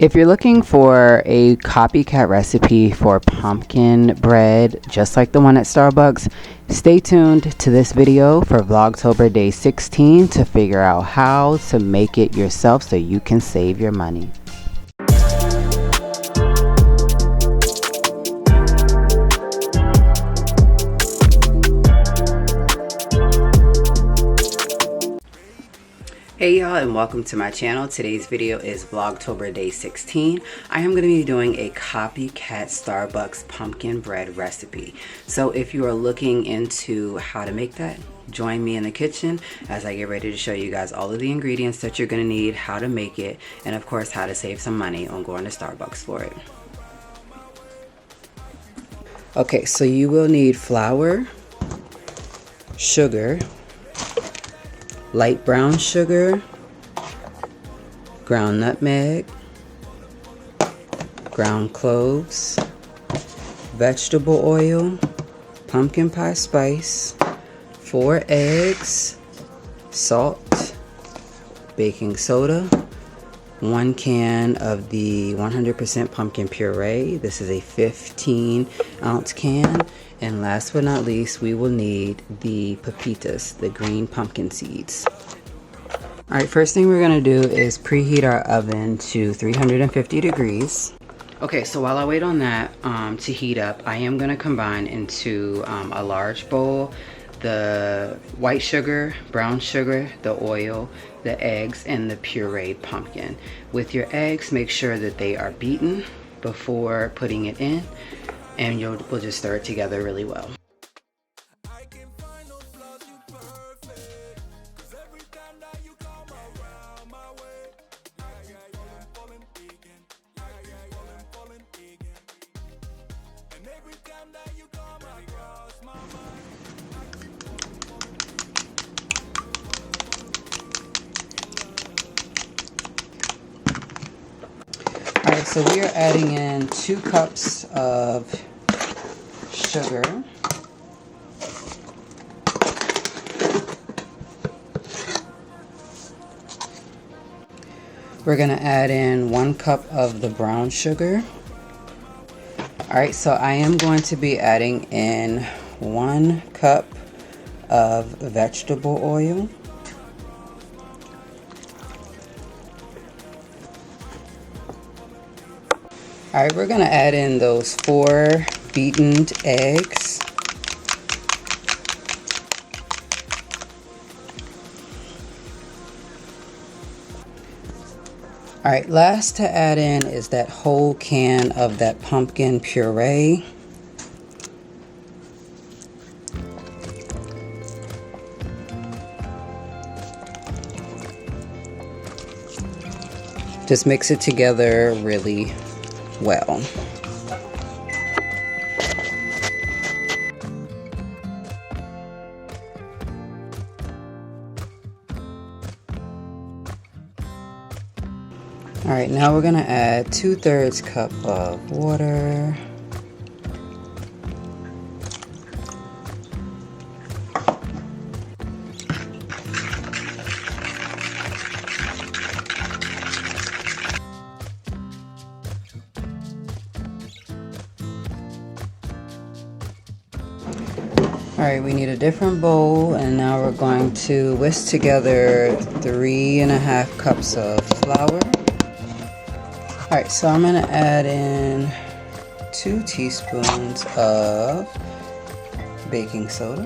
If you're looking for a copycat recipe for pumpkin bread, just like the one at Starbucks, stay tuned to this video for Vlogtober day 16 to figure out how to make it yourself so you can save your money. Hey y'all, and welcome to my channel. Today's video is Vlogtober day 16. I am going to be doing a copycat Starbucks pumpkin bread recipe. So if you are looking into how to make that, join me in the kitchen as I get ready to show you guys all of the ingredients that you're going to need, how to make it, and of course how to save some money on going to Starbucks for it. Okay, so you will need flour, sugar, light brown sugar, ground nutmeg, ground cloves, vegetable oil, pumpkin pie spice, 4 eggs, salt, baking soda, 1 can of the 100% pumpkin puree. This is a 15-ounce can. And last but not least, we will need the pepitas, the green pumpkin seeds. All right, first thing we're gonna do is preheat our oven to 350 degrees. Okay, so while I wait on that to heat up, I am gonna combine into a large bowl the white sugar, brown sugar, the oil, the eggs, and the pureed pumpkin. With your eggs, make sure that they are beaten before putting it in, and we'll just stir it together really well. Alright, so we are adding in 2 cups of sugar. We're going to add in 1 cup of the brown sugar. Alright, so I am going to be adding in 1 cup of vegetable oil. Alright, we're going to add in those 4 beaten eggs. Alright, last to add in is that whole can of that pumpkin puree. Just mix it together really well. Alright, now we're going to add 2/3 cup of water. Alright, we need a different bowl, and now we're going to whisk together 3.5 cups of flour. Alright, so I'm going to add in 2 teaspoons of baking soda.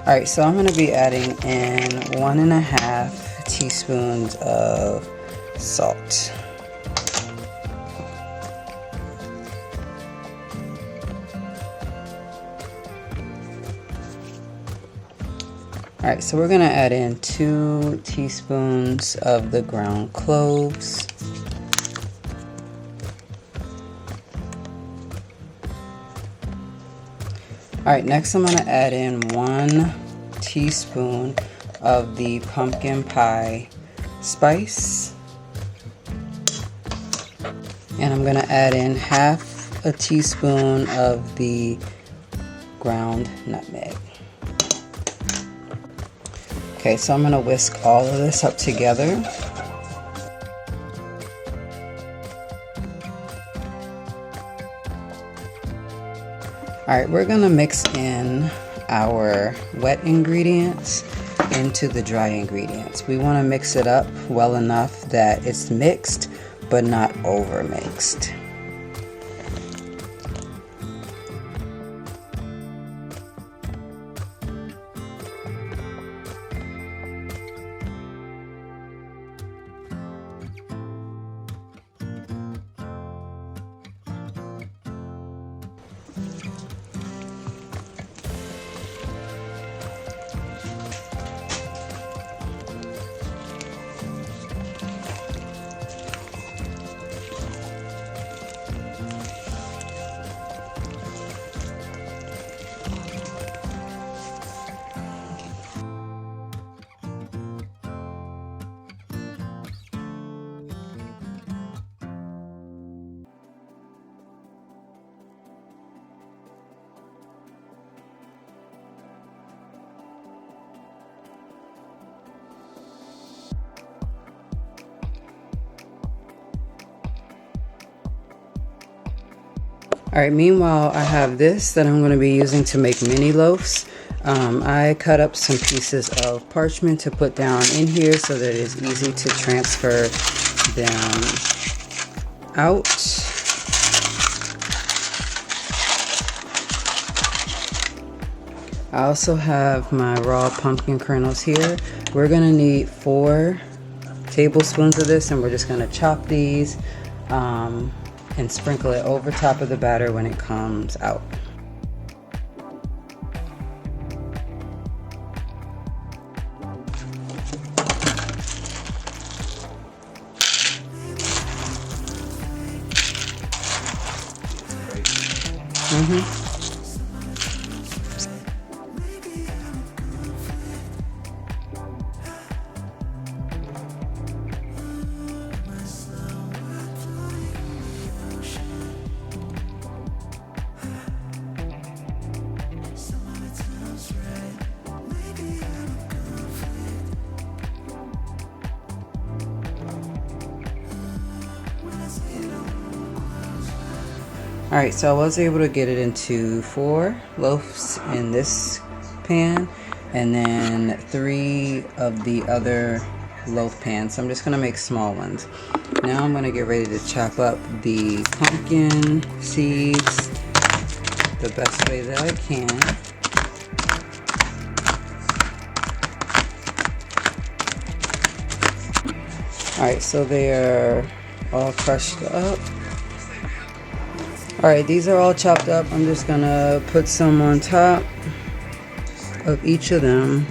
Alright, so I'm going to be adding in 1.5 teaspoons of salt. Alright, so we're going to add in 2 teaspoons of the ground cloves. Alright, next I'm going to add in 1 teaspoon of the pumpkin pie spice. And I'm going to add in 1/2 teaspoon of the ground nutmeg. Okay, so I'm going to whisk all of this up together. Alright, we're gonna mix in our wet ingredients into the dry ingredients. We want to mix it up well enough that it's mixed but not over mixed. Alright, meanwhile I have this that I'm going to be using to make mini loaves. I cut up some pieces of parchment to put down in here so that it's easy to transfer them out. I also have my raw pumpkin kernels here. We're going to need 4 tablespoons of this, and we're just going to chop these and sprinkle it over top of the batter when it comes out. Alright, so I was able to get it into 4 loaves in this pan and then 3 of the other loaf pans. So I'm just going to make small ones. Now I'm going to get ready to chop up the pumpkin seeds the best way that I can. Alright, so they are all crushed up. Alright, these are all chopped up. I'm just gonna put some on top of each of them.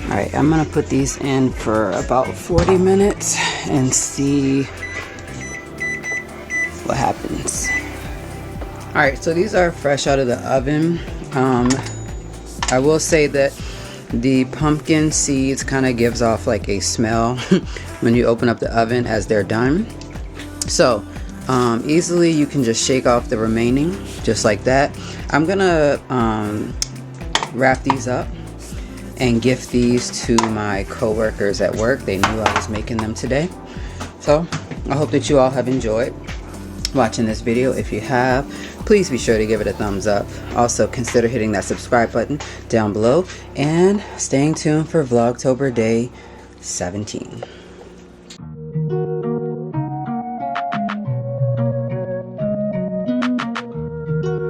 Alright, I'm gonna put these in for about 40 minutes and see what happens. Alright, so these are fresh out of the oven. I will say that the pumpkin seeds kind of gives off like a smell when you open up the oven as they're done. So easily you can just shake off the remaining just like that. I'm gonna wrap these up and gift these to my co-workers at work. They knew I was making them today. So I hope that you all have enjoyed watching this video. If you have, please be sure to give it a thumbs up. Also consider hitting that subscribe button down below and staying tuned for Vlogtober day 17.